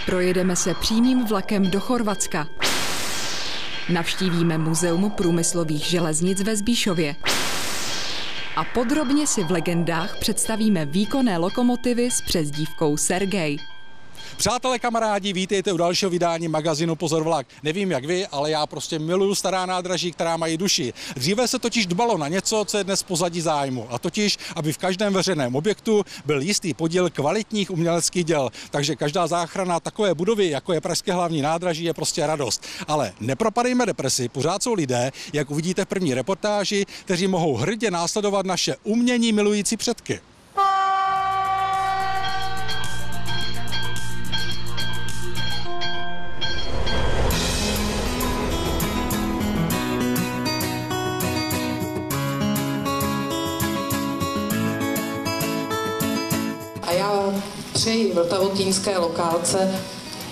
Projedeme se přímým vlakem do Chorvatska. Navštívíme Muzeum průmyslových železnic ve Zbíšově. A podrobně si v legendách představíme výkonné lokomotivy s přezdívkou Sergej. Přátelé, kamarádi, vítejte u dalšího vydání magazínu Pozor vlak. Nevím jak vy, ale já prostě miluju stará nádraží, která mají duši. Dříve se totiž dbalo na něco, co je dnes pozadí zájmu. A totiž, aby v každém veřejném objektu byl jistý podíl kvalitních uměleckých děl. Takže každá záchrana takové budovy, jako je pražské hlavní nádraží, je prostě radost. Ale nepropadejme depresi, pořád jsou lidé, jak uvidíte v první reportáži, kteří mohou hrdě následovat naše umění milující předky. Já přeji vltavotýnské lokálce,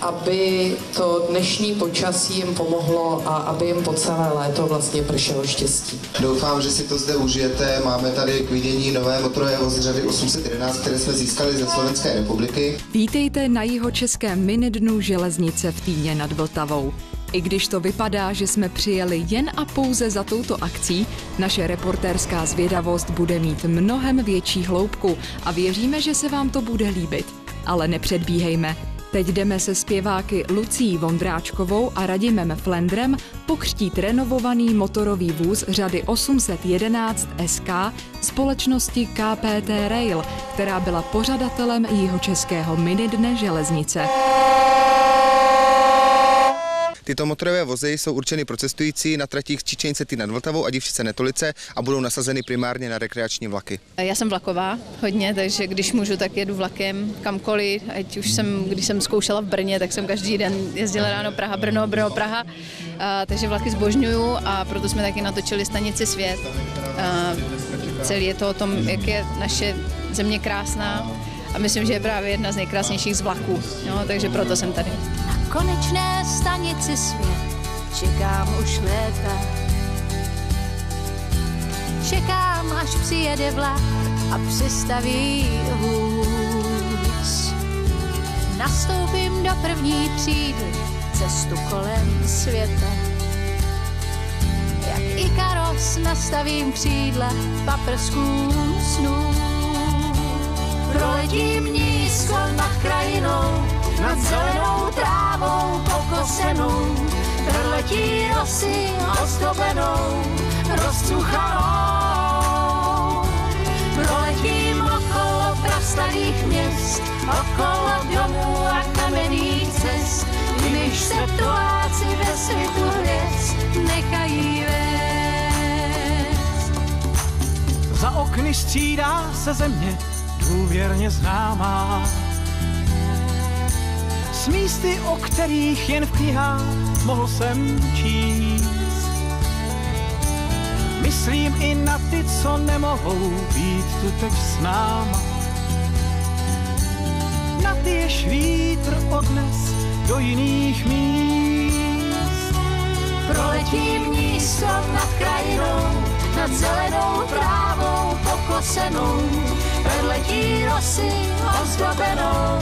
aby to dnešní počasí jim pomohlo a aby jim po celé léto vlastně pršelo štěstí. Doufám, že si to zde užijete. Máme tady k vidění nové motorové vozy řady 811, které jsme získali ze Slovenské republiky. Vítejte na jihočeském minidnu železnice v Týně nad Vltavou. I když to vypadá, že jsme přijeli jen a pouze za touto akcí, naše reportérská zvědavost bude mít mnohem větší hloubku a věříme, že se vám to bude líbit. Ale nepředbíhejme. Teď jdeme se zpěváky Lucií Vondráčkovou a Radimem Flendrem pokřtít renovovaný motorový vůz řady 811 SK společnosti KPT Rail, která byla pořadatelem jihočeského minidne železnice. Tyto motorové vozy jsou určeny pro cestující na tratích Čičenice Týn nad Vltavou a Divčice Netolice a budou nasazeny primárně na rekreační vlaky. Já jsem vlaková hodně, takže když můžu, tak jedu vlakem kamkoliv. Ať už když jsem zkoušela v Brně, tak jsem každý den jezdila ráno Praha, Brno, Brno, Praha. Takže vlaky zbožňuju a proto jsme taky natočili stanici Svět. Celý je to o tom, jak je naše země krásná a myslím, že je právě jedna z nejkrásnějších z vlaků. No, takže proto jsem tady. Konečné stanici Svět čekám už léta. Čekám, až přijede vlak a přistaví vůz. Nastoupím do první třídy, cestu kolem světa. Jak Ikaros nastavím křídla v paprsku snů. Proletím nízko nad krajinou, nad zelenou trávou pokosenou, proletí rosy ozdobenou, rozcuchanou. Proletím okolo prastarých měst, okolo domů a kamenných cest, když se tuláci ve světu hvězd nechají vést. Za okny střídá se země důvěrně známá, s místy, o kterých jen v knihách mohl jsem číst. Myslím i na ty, co nemohou být tu teď s náma. Na ty, jež vítr odnes do jiných míst. Proletím nízko nad krajinou, nad zelenou trávou pokosenou, proletí rosy ozdobenou,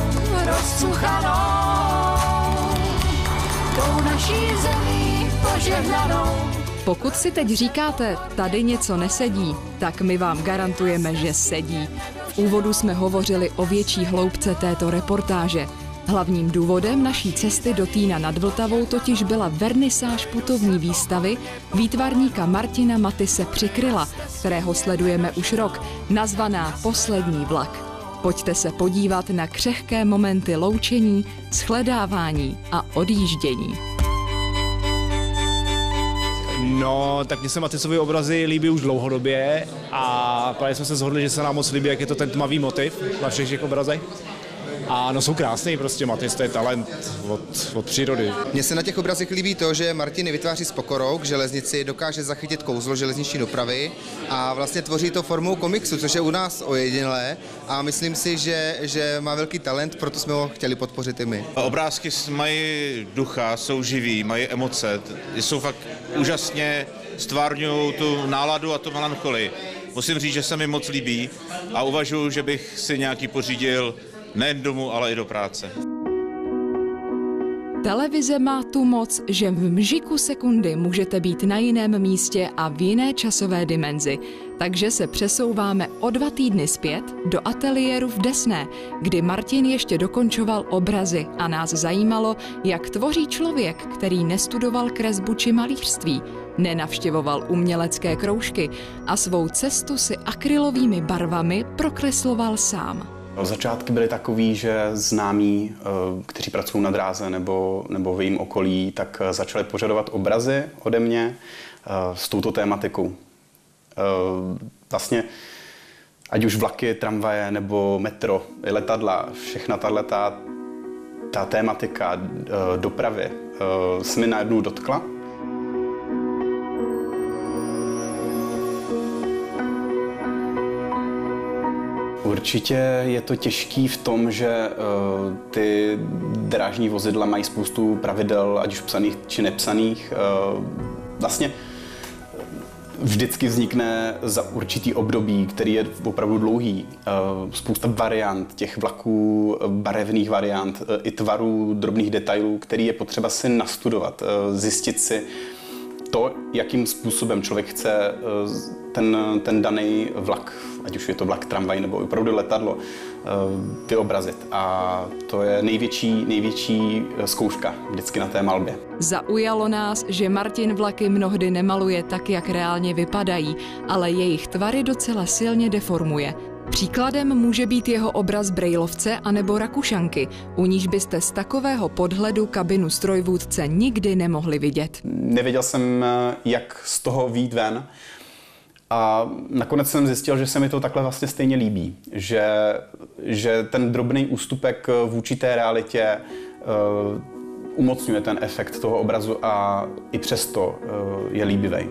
rozcuchanou, tou naší zemí požehnanou. Pokud si teď říkáte, tady něco nesedí, tak my vám garantujeme, že sedí. V úvodu jsme hovořili o větší hloubce této reportáže. Hlavním důvodem naší cesty do Týna nad Vltavou totiž byla vernisáž putovní výstavy výtvarníka Martina Matise Přikryla, kterého sledujeme už rok, nazvaná Poslední vlak. Pojďte se podívat na křehké momenty loučení, shledávání a odjíždění. No, tak mně se Matisovy obrazy líbí už dlouhodobě a právě jsme se shodli, že se nám moc líbí, jak je to ten tmavý motiv na všech těch obrazech. A no jsou krásný, prostě Matis, to je talent od přírody. Mně se na těch obrazech líbí to, že Martin vytváří s pokorou k železnici, dokáže zachytit kouzlo železniční dopravy a vlastně tvoří to formou komiksu, což je u nás ojedinělé a myslím si, že má velký talent, proto jsme ho chtěli podpořit i my. Obrázky mají ducha, jsou živí, mají emoce, jsou fakt úžasně stvárňují tu náladu a tu melancholii. Musím říct, že se mi moc líbí a uvažuji, že bych si nějaký pořídil nejen domů, ale i do práce. Televize má tu moc, že v mžiku sekundy můžete být na jiném místě a v jiné časové dimenzi. Takže se přesouváme o 2 týdny zpět do ateliéru v Desné, kdy Martin ještě dokončoval obrazy a nás zajímalo, jak tvoří člověk, který nestudoval kresbu či malířství, nenavštěvoval umělecké kroužky a svou cestu si akrylovými barvami prokresloval sám. Začátky byly takový, že známí, kteří pracují na dráze nebo v jejím okolí, tak začali požadovat obrazy ode mě s touto tématikou. Vlastně ať už vlaky, tramvaje nebo metro, letadla, všechna ta tématika dopravy se mi najednou dotkla. Určitě je to těžký v tom, že ty drážní vozidla mají spoustu pravidel, ať už psaných či nepsaných. Vlastně vždycky vznikne za určitý období, který je opravdu dlouhý, spousta variant těch vlaků, barevných variant, i tvarů, drobných detailů, který je potřeba si nastudovat, zjistit si to, jakým způsobem člověk chce ten daný vlak, ať už je to vlak, tramvaj nebo opravdu letadlo, vyobrazit. A to je největší zkouška vždycky na té malbě. Zaujalo nás, že Martin vlaky mnohdy nemaluje tak, jak reálně vypadají, ale jejich tvary docela silně deformuje. Příkladem může být jeho obraz brejlovce anebo Rakušanky, u níž byste z takového podhledu kabinu strojvůdce nikdy nemohli vidět. Nevěděl jsem, jak z toho vyjít ven. A nakonec jsem zjistil, že se mi to takhle vlastně stejně líbí. Že ten drobný ústupek vůči té realitě umocňuje ten efekt toho obrazu a i přesto je líbivý.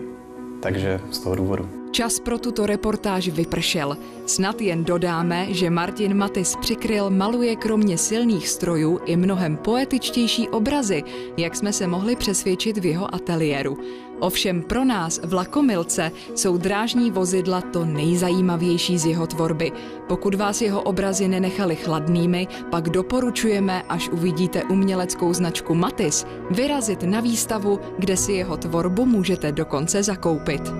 Takže z toho důvodu. Čas pro tuto reportáž vypršel. Snad jen dodáme, že Martin Matis Přikryl maluje kromě silných strojů i mnohem poetičtější obrazy, jak jsme se mohli přesvědčit v jeho ateliéru. Ovšem pro nás, vlakomilce, jsou drážní vozidla to nejzajímavější z jeho tvorby. Pokud vás jeho obrazy nenechali chladnými, pak doporučujeme, až uvidíte uměleckou značku Matis, vyrazit na výstavu, kde si jeho tvorbu můžete dokonce zakoupit.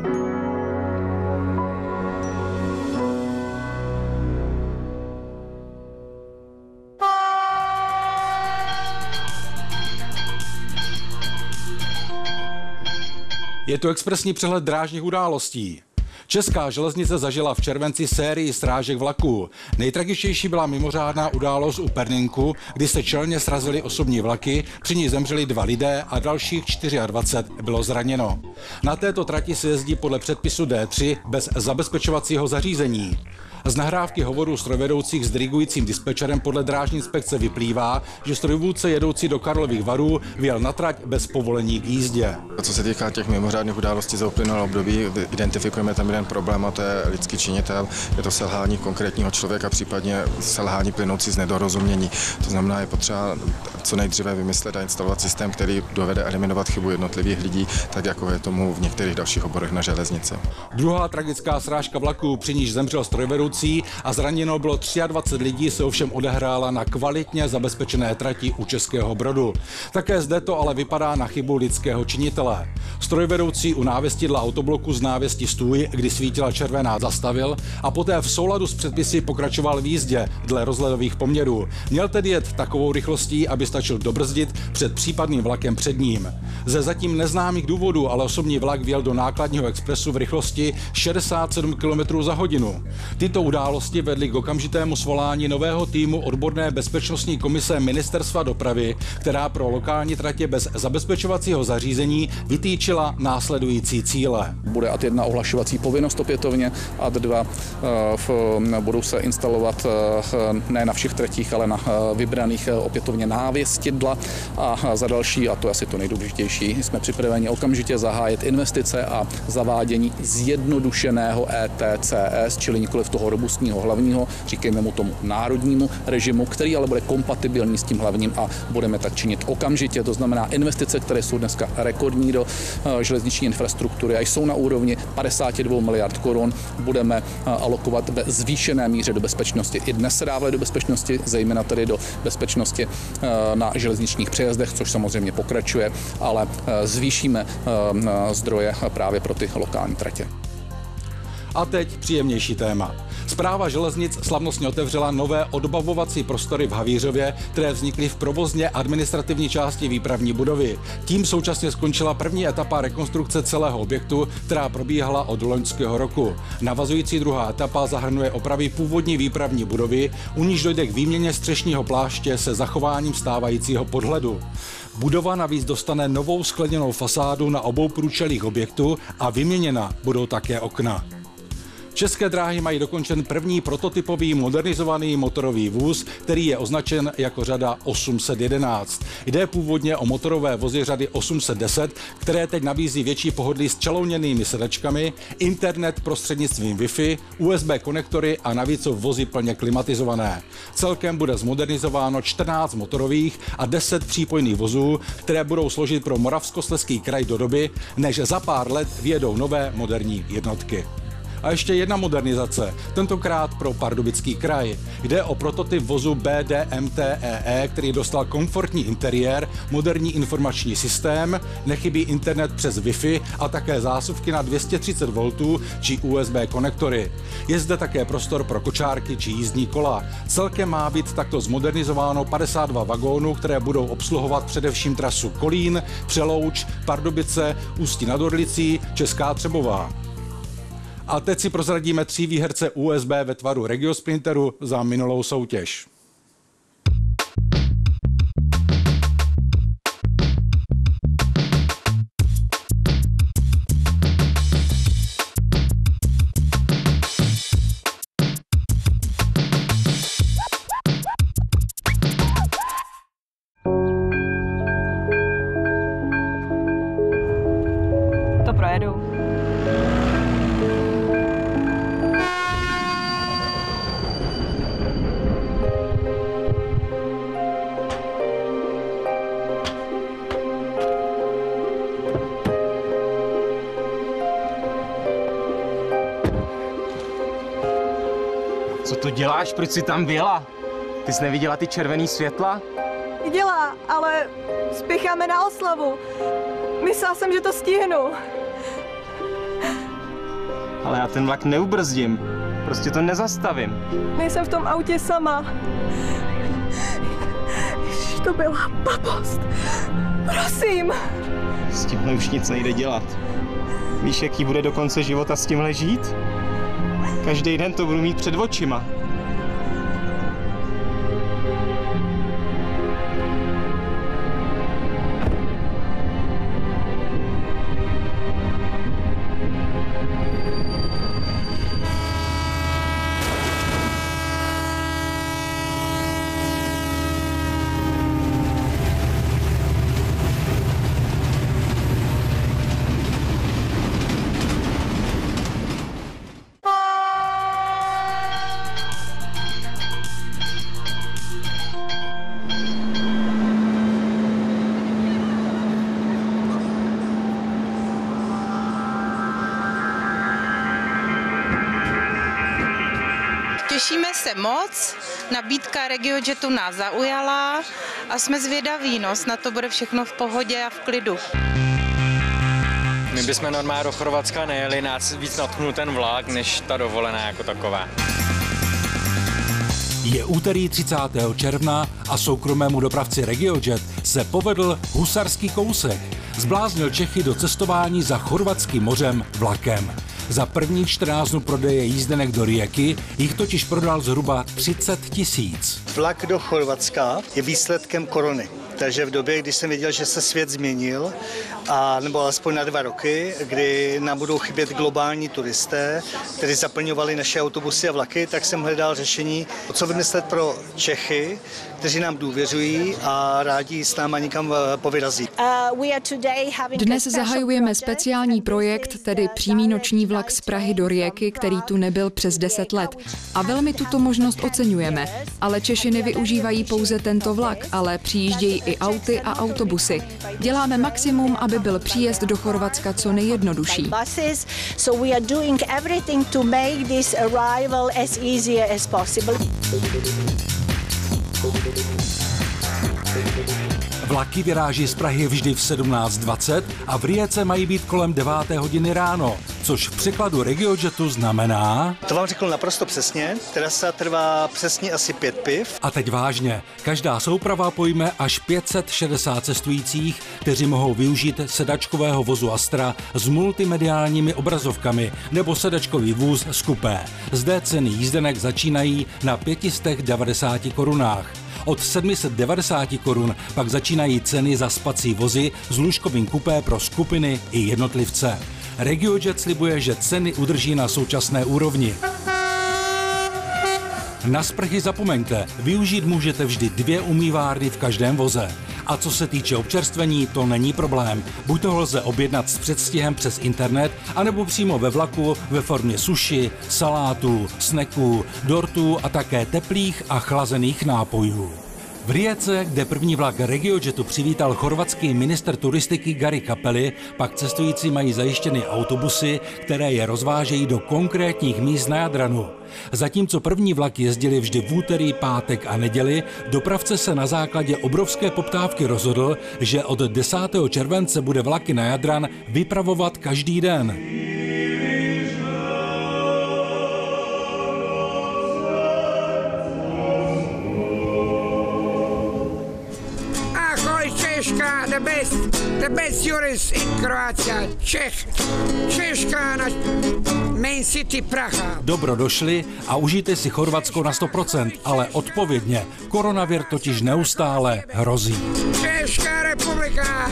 Je to expresní přehled drážních událostí. Česká železnice zažila v červenci sérii srážek vlaků. Nejtragičtější byla mimořádná událost u Perninku, kdy se čelně srazily osobní vlaky, při ní zemřeli 2 lidé a dalších 24 bylo zraněno. Na této trati se jezdí podle předpisu D3 bez zabezpečovacího zařízení. Z nahrávky hovoru strojvedoucích s dirigujícím dispečerem podle drážní inspekce vyplývá, že strojvůdce jedoucí do Karlových Varů vyjel na trať bez povolení k jízdě. Co se týká těch mimořádných událostí za uplynulé období, identifikujeme tam jeden problém, a to je lidský činitel. Je to selhání konkrétního člověka, případně selhání plynoucí z nedorozumění. To znamená, je potřeba co nejdříve vymyslet a instalovat systém, který dovede eliminovat chybu jednotlivých lidí, tak jako je tomu v některých dalších oborech na železnici. Druhá tragická srážka vlaků, při níž zemřel strojvedoucí a zraněno bylo 23 lidí, se ovšem odehrála na kvalitně zabezpečené trati u Českého Brodu. Také zde to ale vypadá na chybu lidského činitele. Strojvedoucí u návěstidla autobloku z návěstí Stůj, kdy svítila červená, zastavil a poté v souladu s předpisy pokračoval v jízdě dle rozhledových poměrů. Měl tedy jet takovou rychlostí, aby stačil dobrzdit před případným vlakem před ním. Ze zatím neznámých důvodů ale osobní vlak vjel do nákladního expresu v rychlosti 67 km za hodinu. Tyto události vedly k okamžitému svolání nového týmu odborné bezpečnostní komise Ministerstva dopravy, která pro lokální tratě bez zabezpečovacího zařízení vytýčila následující cíle. Bude ad 1 ohlašovací povinnost opětovně, ad 2 budou se instalovat ne na všech tratích, ale na vybraných opětovně návěstidla a za další, a to je asi to nejdůležitější, nejdůležitější, jsme připraveni okamžitě zahájit investice a zavádění zjednodušeného ETCS, čili nikoliv toho robustního hlavního, říkejme mu tomu národnímu režimu, který ale bude kompatibilní s tím hlavním a budeme tak činit okamžitě. To znamená investice, které jsou dneska rekordní do železniční infrastruktury a jsou na úrovni 52 miliard korun, budeme alokovat ve zvýšené míře do bezpečnosti. I dnes se dávají do bezpečnosti, zejména tedy do bezpečnosti na železničních přejezdech, což samozřejmě pokračuje, ale zvýšíme zdroje právě pro ty lokální tratě. A teď příjemnější téma. Správa železnic slavnostně otevřela nové odbavovací prostory v Havířově, které vznikly v provozně administrativní části výpravní budovy. Tím současně skončila první etapa rekonstrukce celého objektu, která probíhala od loňského roku. Navazující druhá etapa zahrnuje opravy původní výpravní budovy, u níž dojde k výměně střešního pláště se zachováním stávajícího podhledu. Budova navíc dostane novou skleněnou fasádu na obou průčelích objektu a vyměněna budou také okna. České dráhy mají dokončen první prototypový modernizovaný motorový vůz, který je označen jako řada 811. Jde původně o motorové vozy řady 810, které teď nabízí větší pohodlí s čalouněnými sedačkami, internet prostřednictvím Wi-Fi, USB konektory a navíc jsou vozy plně klimatizované. Celkem bude zmodernizováno 14 motorových a 10 přípojných vozů, které budou složit pro Moravskoslezský kraj do doby, než za pár let vyjedou nové moderní jednotky. A ještě jedna modernizace, tentokrát pro Pardubický kraj. Jde o prototyp vozu BDMT-EE, který dostal komfortní interiér, moderní informační systém, nechybí internet přes Wi-Fi a také zásuvky na 230 V či USB konektory. Je zde také prostor pro kočárky či jízdní kola. Celkem má být takto zmodernizováno 52 vagónů, které budou obsluhovat především trasu Kolín, Přelouč, Pardubice, Ústí nad Orlicí, Česká Třebová. A teď si prozradíme 3 výherce USB ve tvaru Regiosprinteru za minulou soutěž. To projedu. Co to děláš? Proč jsi tam vyjela? Ty jsi neviděla ty červený světla? Viděla, ale spěcháme na oslavu. Myslela jsem, že to stihnu. Ale já ten vlak neubrzdím. Prostě to nezastavím. Nejsem v tom autě sama. Ježiš, to byla blbost. Prosím. S tímhle už nic nejde dělat. Víš, jaký bude do konce života s tímhle žít? Každý den to budu mít před očima. Těšíme se moc, nabídka RegioJetu nás zaujala a jsme zvědaví, no, snad to bude všechno v pohodě a v klidu. My bychom normálně do Chorvatska nejeli, nás víc natknul ten vlak, než ta dovolená jako taková. Je úterý 30. června a soukromému dopravci RegioJet se povedl husarský kousek. Zbláznil Čechy do cestování za chorvatským mořem vlakem. Za první 14 dnů prodeje jízdenek do Rijeky jich totiž prodal zhruba 30 000. Vlak do Chorvatska je výsledkem korony. Takže v době, kdy jsem věděl, že se svět změnil, nebo alespoň na 2 roky, kdy nám budou chybět globální turisté, kteří zaplňovali naše autobusy a vlaky, tak jsem hledal řešení, co vymyslet pro Čechy, kteří nám důvěřují a rádi s náma nikam povyrazí. Dnes zahajujeme speciální projekt, tedy přímý noční vlak z Prahy do Rijeka, který tu nebyl přes 10 let. A velmi tuto možnost oceňujeme. Ale Češi nevyužívají pouze tento vlak, ale přijíždějí i auty a autobusy. Děláme maximum, aby byl příjezd do Chorvatska co nejjednodušší. Vlaky vyráží z Prahy vždy v 17:20 a v Rijece mají být kolem 9. hodiny ráno, což v překladu RegioJetu znamená... To vám řekl naprosto přesně, trasa trvá přesně asi 5 piv. A teď vážně, každá souprava pojme až 560 cestujících, kteří mohou využít sedačkového vozu Astra s multimediálními obrazovkami nebo sedačkový vůz z kupé. Zde ceny jízdenek začínají na 590 korunách. Od 790 korun pak začínají ceny za spací vozy s lůžkovým kupé pro skupiny i jednotlivce. RegioJet slibuje, že ceny udrží na současné úrovni. Na sprchy zapomeňte, využít můžete vždy 2 umývárny v každém voze. A co se týče občerstvení, to není problém. Buď toho lze objednat s předstihem přes internet, anebo přímo ve vlaku ve formě sushi, salátů, snacků, dortů a také teplých a chlazených nápojů. V Rijece, kde první vlak RegioJetu přivítal chorvatský ministr turistiky Gari Cappelli, pak cestující mají zajištěny autobusy, které je rozvážejí do konkrétních míst na Jadranu. Zatímco první vlak jezdili vždy v úterý, pátek a neděli, dopravce se na základě obrovské poptávky rozhodl, že od 10. července bude vlaky na Jadran vypravovat každý den. The best tourist in Croatia, Češka na main city Praha. Dobro došli a užijte si Chorvatsko na 100%, ale odpovědně. Koronavir totiž neustále hrozí. Česká republika.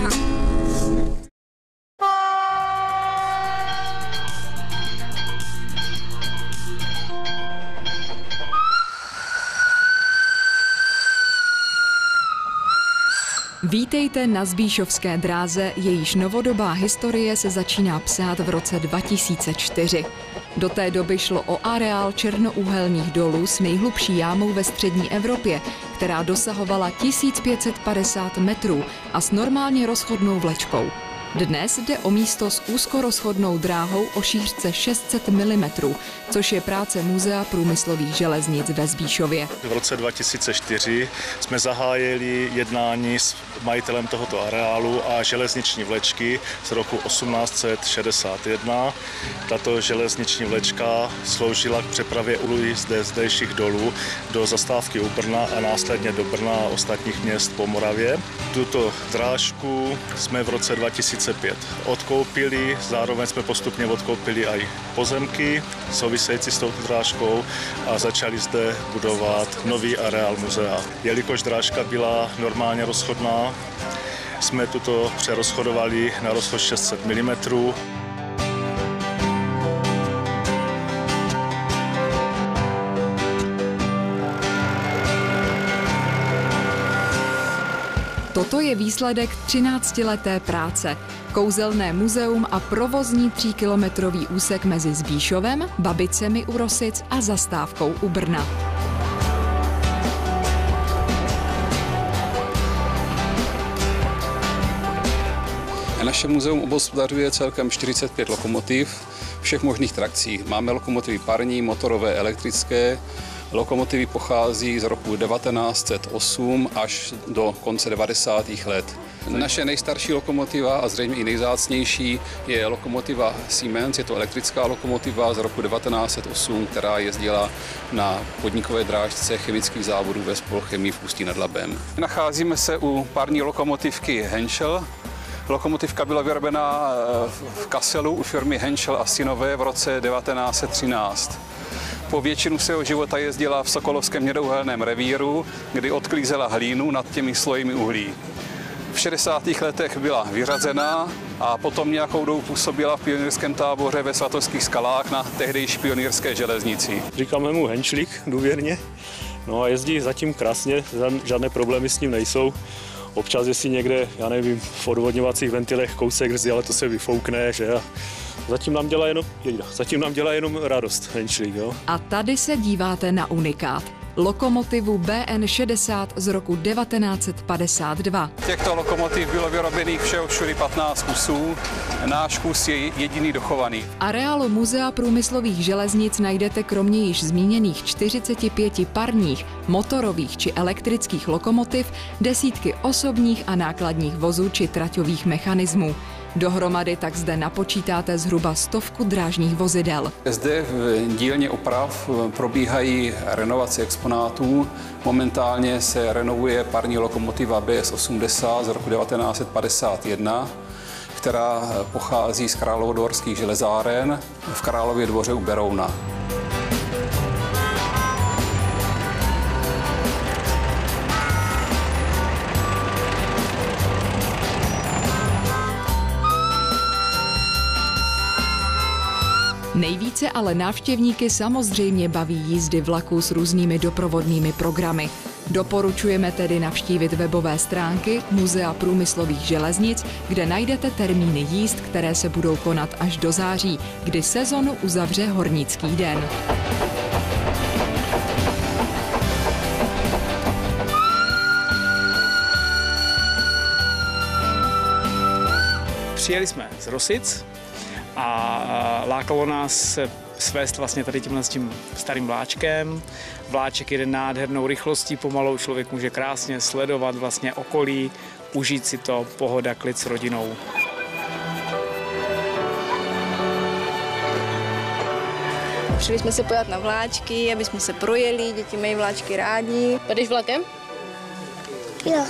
Vítejte na Zbíšovské dráze, jejíž novodobá historie se začíná psát v roce 2004. Do té doby šlo o areál černouhelných dolů s nejhlubší jámou ve střední Evropě, která dosahovala 1550 metrů a s normálně rozchodnou vlečkou. Dnes jde o místo s úzkorozchodnou dráhou o šířce 600 mm, což je práce Muzea průmyslových železnic ve Zbíšově. V roce 2004 jsme zahájili jednání s majitelem tohoto areálu a železniční vlečky z roku 1861. Tato železniční vlečka sloužila k přepravě uhlí ze zdejších dolů do zastávky u Brna a následně do Brna a ostatních měst po Moravě. Tuto drážku jsme v roce 2005 odkoupili, zároveň jsme postupně odkoupili i pozemky související s touto drážkou a začali zde budovat nový areál muzea. Jelikož drážka byla normálně rozchodná, jsme tuto přerozchodovali na rozchod 600 mm. Toto je výsledek 13leté práce. Kouzelné muzeum a provozní 3kilometrový úsek mezi Zbíšovem, Babicemi u Rosic a zastávkou u Brna. Naše muzeum obhospodařuje celkem 45 lokomotiv všech možných trakcí. Máme lokomotivy parní, motorové, elektrické. Lokomotivy pochází z roku 1908 až do konce 90. let. Naše nejstarší lokomotiva a zřejmě i nejvzácnější je lokomotiva Siemens, je to elektrická lokomotiva z roku 1908, která jezdila na podnikové drážce chemických závodů ve Spolchemii v Ústí nad Labem. Nacházíme se u parní lokomotivky Henschel. Lokomotivka byla vyrobena v Kasselu u firmy Henschel a synové v roce 1913. Po většinu svého života jezdila v sokolovském hnědouhelném revíru, kdy odklízela hlínu nad těmi slojemi uhlí. V 60. letech byla vyřazena a potom nějakou dobu působila v pionýrském táboře ve Svatovských skalách na tehdejší pionýrské železnici. Říkáme mu Henšlík důvěrně, no a jezdí zatím krásně, žádné problémy s ním nejsou. Občas, jestli někde, já nevím, v odvodňovacích ventilech kousek hrzdí, ale to se vyfoukne, že? A zatím nám dělá jenom radost henčlík, jo. A tady se díváte na unikát. Lokomotivu BN60 z roku 1952. Těchto lokomotiv bylo vyrobených všudy 15 kusů. Náš kus je jediný dochovaný. V areálu Muzea průmyslových železnic najdete kromě již zmíněných 45 parních, motorových či elektrických lokomotiv desítky osobních a nákladních vozů či traťových mechanismů. Dohromady tak zde napočítáte zhruba 100 drážních vozidel. Zde v dílně oprav probíhají renovace exponátů. Momentálně se renovuje parní lokomotiva BS80 z roku 1951, která pochází z Královodvorských železáren v Králově Dvoře u Berouna. Nejvíce ale návštěvníky samozřejmě baví jízdy vlaků s různými doprovodnými programy. Doporučujeme tedy navštívit webové stránky Muzea průmyslových železnic, kde najdete termíny jízd, které se budou konat až do září, kdy sezonu uzavře Hornický den. Přijeli jsme z Rosic a lákalo nás se svést vlastně tady tímhle s tím starým vláčkem. Vláček jede nádhernou rychlostí, pomalou člověk může krásně sledovat vlastně okolí, užít si to, pohoda, klid s rodinou. Šli jsme se podívat na vláčky, aby jsme se projeli, děti mají vláčky rádi. Jdeš vlakem? Jo.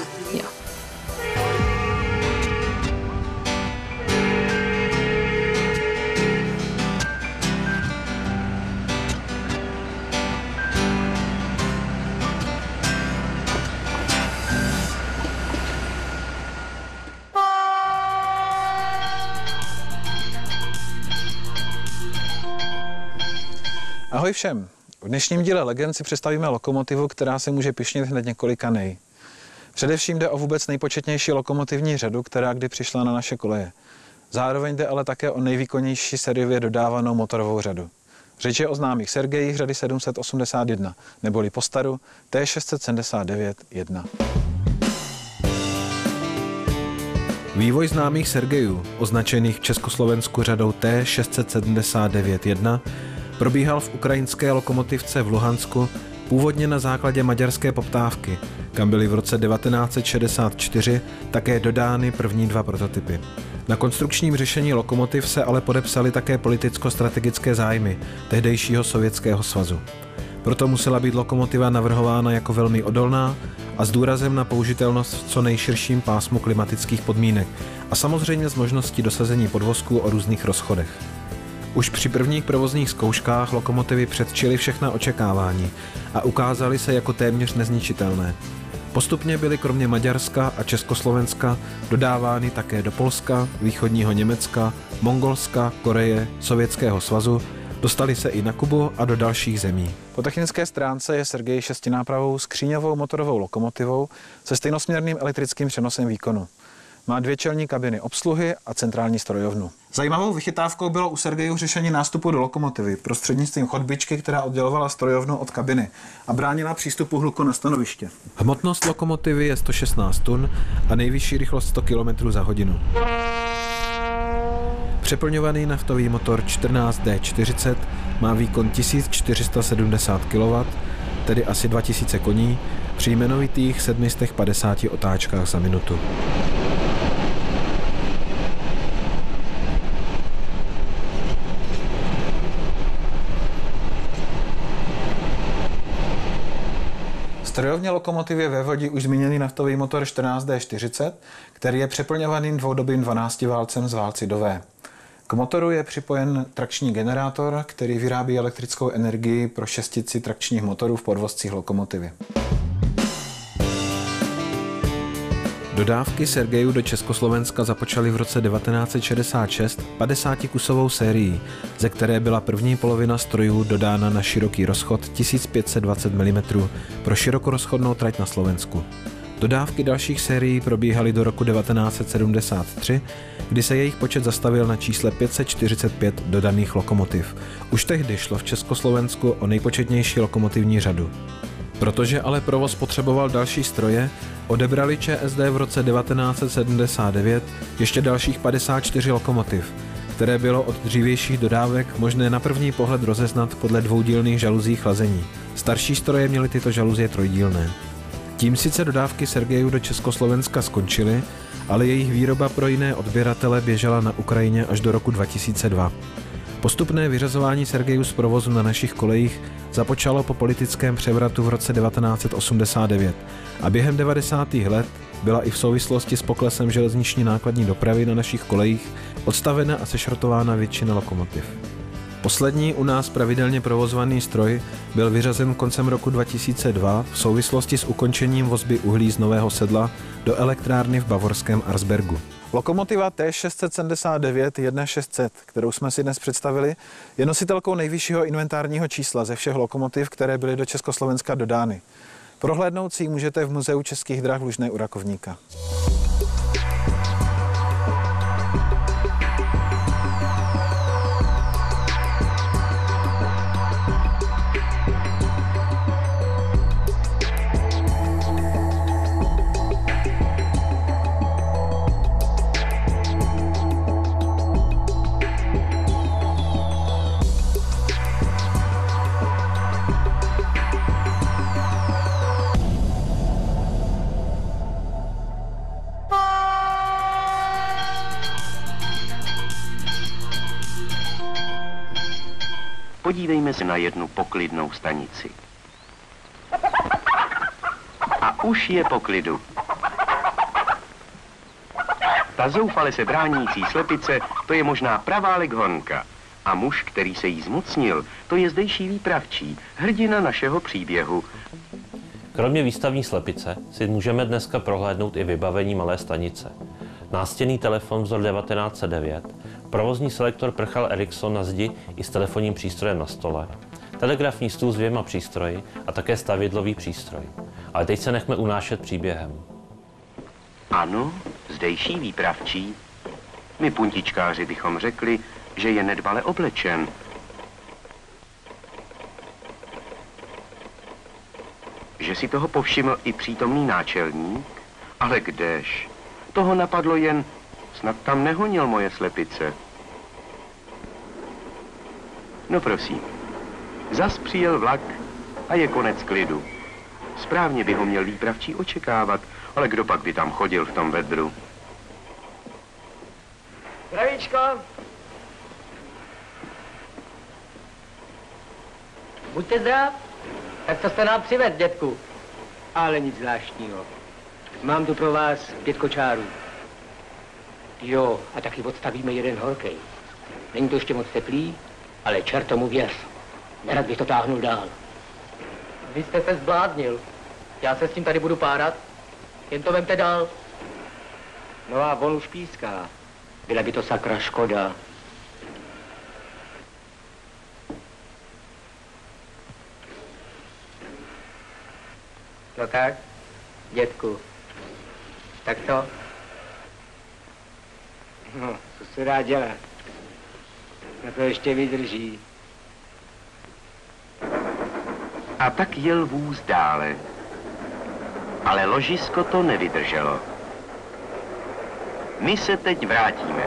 Ahoj všem. V dnešním díle Legend si představíme lokomotivu, která se může pyšnit hned několika nej. Především jde o vůbec nejpočetnější lokomotivní řadu, která kdy přišla na naše koleje. Zároveň jde ale také o nejvýkonnější sériově dodávanou motorovou řadu. Řeč je o známých Sergejích řady 781, neboli postaru T679-1. Vývoj známých Sergejů, označených v Československu řadou T679-1, probíhal v ukrajinské lokomotivce v Luhansku původně na základě maďarské poptávky, kam byly v roce 1964 také dodány první dva prototypy. Na konstrukčním řešení lokomotiv se ale podepsaly také politicko-strategické zájmy tehdejšího Sovětského svazu. Proto musela být lokomotiva navrhována jako velmi odolná a s důrazem na použitelnost v co nejširším pásmu klimatických podmínek a samozřejmě s možností dosazení podvozků o různých rozchodech. Už při prvních provozních zkouškách lokomotivy předčily všechna očekávání a ukázaly se jako téměř nezničitelné. Postupně byly kromě Maďarska a Československa dodávány také do Polska, východního Německa, Mongolska, Koreje, Sovětského svazu, dostaly se i na Kubu a do dalších zemí. Po technické stránce je Sergej šestinápravou skříňovou motorovou lokomotivou se stejnosměrným elektrickým přenosem výkonu. Má dvě čelní kabiny obsluhy a centrální strojovnu. Zajímavou vychytávkou bylo u Sergejů řešení nástupu do lokomotivy prostřednictvím chodbičky, která oddělovala strojovnu od kabiny a bránila přístupu hluku na stanoviště. Hmotnost lokomotivy je 116 tun a nejvyšší rychlost 100 km za hodinu. Přeplňovaný naftový motor 14D40 má výkon 1470 kW, tedy asi 2000 koní, při jmenovitých 750 otáčkách za minutu. Strojovně lokomotivě vévodí už zmíněný naftový motor 14D40, který je přeplňovaným dvoudobým 12válcem z válci do V. K motoru je připojen trakční generátor, který vyrábí elektrickou energii pro šestici trakčních motorů v podvozcích lokomotivy. Dodávky Sergejů do Československa započaly v roce 1966 50-kusovou sérií, ze které byla první polovina strojů dodána na široký rozchod 1520 mm pro širokorozchodnou trať na Slovensku. Dodávky dalších sérií probíhaly do roku 1973, kdy se jejich počet zastavil na čísle 545 dodaných lokomotiv. Už tehdy šlo v Československu o nejpočetnější lokomotivní řadu. Protože ale provoz potřeboval další stroje, odebrali ČSD v roce 1979 ještě dalších 54 lokomotiv, které bylo od dřívějších dodávek možné na první pohled rozeznat podle dvoudílných žaluzí chlazení. Starší stroje měly tyto žaluzie trojdílné. Tím sice dodávky Sergejů do Československa skončily, ale jejich výroba pro jiné odběratele běžela na Ukrajině až do roku 2002. Postupné vyřazování Sergejů z provozu na našich kolejích započalo po politickém převratu v roce 1989 a během 90. let byla i v souvislosti s poklesem železniční nákladní dopravy na našich kolejích odstavena a sešrotována většina lokomotiv. Poslední u nás pravidelně provozovaný stroj byl vyřazen koncem roku 2002 v souvislosti s ukončením vozby uhlí z Nového Sedla do elektrárny v bavorském Arsbergu. Lokomotiva T679-1600, kterou jsme si dnes představili, je nositelkou nejvyššího inventárního čísla ze všech lokomotiv, které byly do Československa dodány. Prohlédnout si ji můžete v Muzeu Českých drah v Lužné u Rakovníka. Podívejme se na jednu poklidnou stanici. A už je po klidu. Ta zoufale se bránící slepice, to je možná pravá Leghornka. A muž, který se jí zmocnil, to je zdejší výpravčí, hrdina našeho příběhu. Kromě výstavní slepice si můžeme dneska prohlédnout i vybavení malé stanice. Nástěnný telefon vzor 1909, provozní selektor Prchal Ericsson na zdi i s telefonním přístrojem na stole, telegrafní stůl s 2 přístroji a také stavidlový přístroj. Ale teď se nechme unášet příběhem. Ano, zdejší výpravčí. My puntičkáři bychom řekli, že je nedbale oblečen. Že si toho povšiml i přítomný náčelník? Ale kdež? Toho napadlo jen, snad tam nehonil moje slepice. No prosím, zas přijel vlak a je konec klidu. Správně by ho měl výpravčí očekávat, ale kdo pak by tam chodil v tom vedru? Zdravíčko. Buďte zdrav. Tak co jste nám přived, dětku? Ale nic zvláštního. Mám tu pro vás 5 kočárů. Jo, a taky odstavíme jeden horkej. Není to ještě moc teplý, ale čert tomu věř. Nerad bych to táhnul dál. Vy jste se zbláznil. Já se s tím tady budu párat. Jen to vemte dál. No a on už píská. Byla by to sakra škoda. No tak, dětku. Tak to? No, co se dá dělat? Na to ještě vydrží. A tak jel vůz dále. Ale ložisko to nevydrželo. My se teď vrátíme.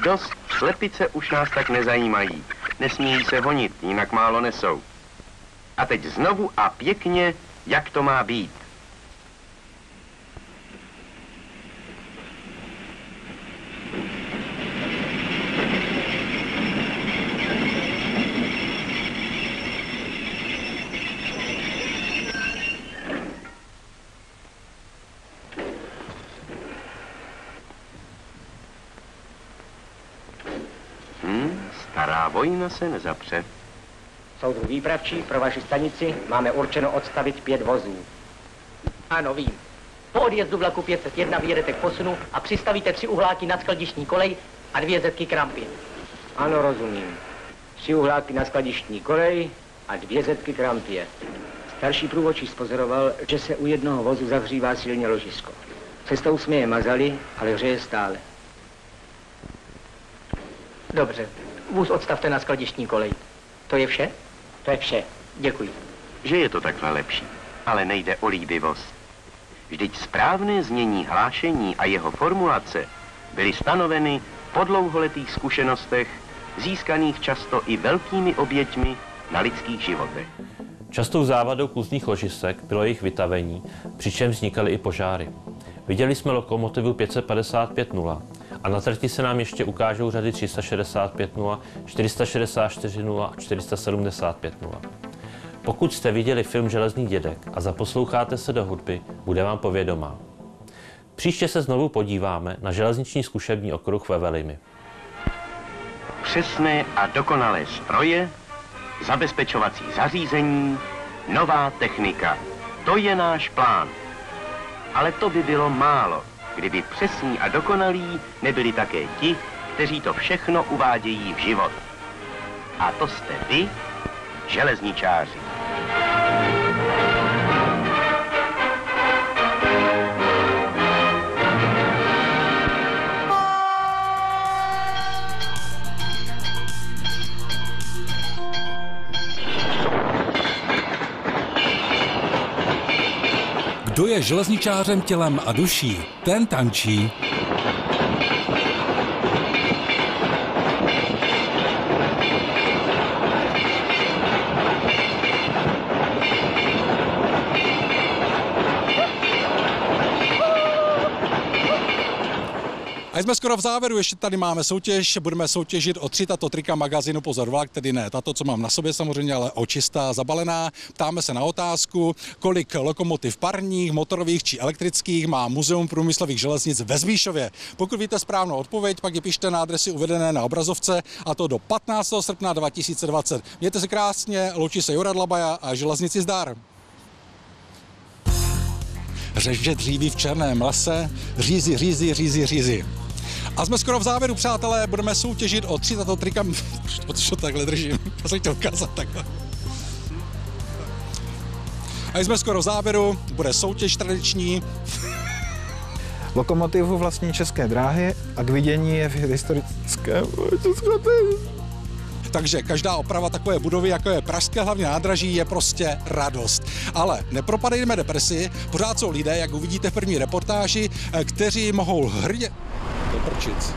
Dost, slepice už nás tak nezajímají. Nesmějí se honit, jinak málo nesou. A teď znovu a pěkně, jak to má být. a vojna se nezapře. Soudruh výpravčí, pro vaši stanici máme určeno odstavit 5 vozů. Ano, vím. Po odjezdu vlaku 501 vyjedete k posunu a přistavíte 3 uhláky na skladištní kolej a 2 zetky k rampě. Ano, rozumím. 3 uhláky na skladištní kolej a 2 zetky k rampě. Starší průvodčí spozoroval, že se u jednoho vozu zahřívá silně ložisko. Cestou jsme je mazali, ale hřeje stále. Dobře, vůz odstavte na skladištní kolej. To je vše? To je vše. Děkuji. Že je to takhle lepší, ale nejde o líbivost. Vždyť správné znění hlášení a jeho formulace byly stanoveny po dlouholetých zkušenostech, získaných často i velkými oběťmi na lidských životech. Častou závadou kůzných ložisek bylo jejich vytavení, přičemž vznikaly i požáry. Viděli jsme lokomotivu 555.0 a na trati se nám ještě ukážou řady 365.0, 464.0 a 475.0. Pokud jste viděli film Železný dědek a zaposloucháte se do hudby, bude vám povědomá. Příště se znovu podíváme na železniční zkušební okruh ve Velimi. Přesné a dokonalé stroje, zabezpečovací zařízení, nová technika. To je náš plán. Ale to by bylo málo, kdyby přesní a dokonalí nebyli také ti, kteří to všechno uvádějí v život. A to jste vy, železničáři. Kdo je železničářem tělem a duší, ten tančí. A jsme skoro v závěru, ještě tady máme soutěž, budeme soutěžit o 3 tato trika magazínu Pozor vlak, tedy ne tato, co mám na sobě samozřejmě, ale o čistá, zabalená. Ptáme se na otázku, kolik lokomotiv parních, motorových či elektrických má Muzeum průmyslových železnic ve Zvíšově. Pokud víte správnou odpověď, pak ji pište na adresy uvedené na obrazovce, a to do 15. srpna 2020. Mějte se krásně, loučí se Jura Dlabaja a železnici zdar. Řeže dříví v černém lese, řízi. A jsme skoro v závěru, přátelé, budeme soutěžit o 3 tato trika. Proč to takhle držím? Já jsem chtěl ukázat takhle. A jsme skoro v závěru, bude soutěž tradiční. Lokomotivu vlastní České dráhy a k vidění je v historické... Takže každá oprava takové budovy, jako je Pražské hlavní nádraží, je prostě radost. Ale nepropadejme depresi, pořád jsou lidé, jak uvidíte v první reportáži, kteří mohou hrdě... Doprčit.